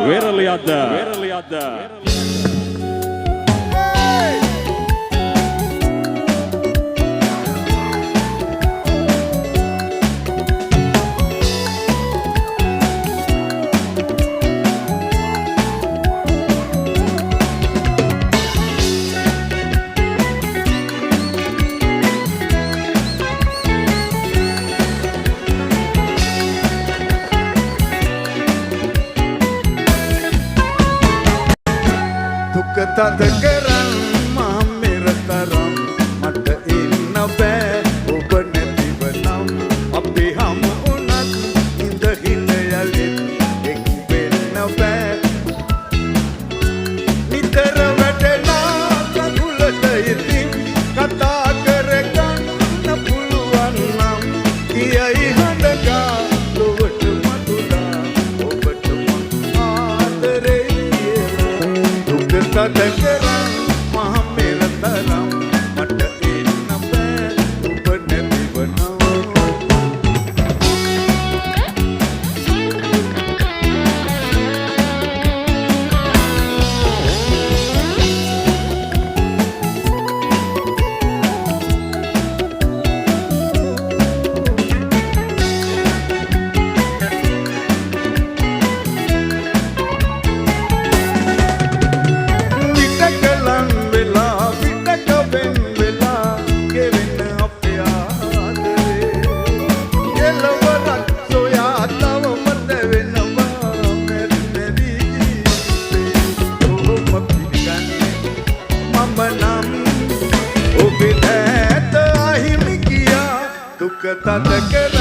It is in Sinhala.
වෙරළයක්ද තද කරන් මහමෙර තරම් මට ඉන්න බෑ ඔබ නැතිව නම් අපි හම උනත් ඉඳහින යලිත් එක් වෙන්න බෑ නිතර වැටෙනා කඳුලට ඉතින් කතා කරගන්න පුළුවන් නම් කියයි හඬගා ලොවට මතුලා ඔබට මං ආදරේ දුක තද කරන් මහමෙර තරම් මට ඉන්න බෑ ඔබ නැතිව නම් duka tata kara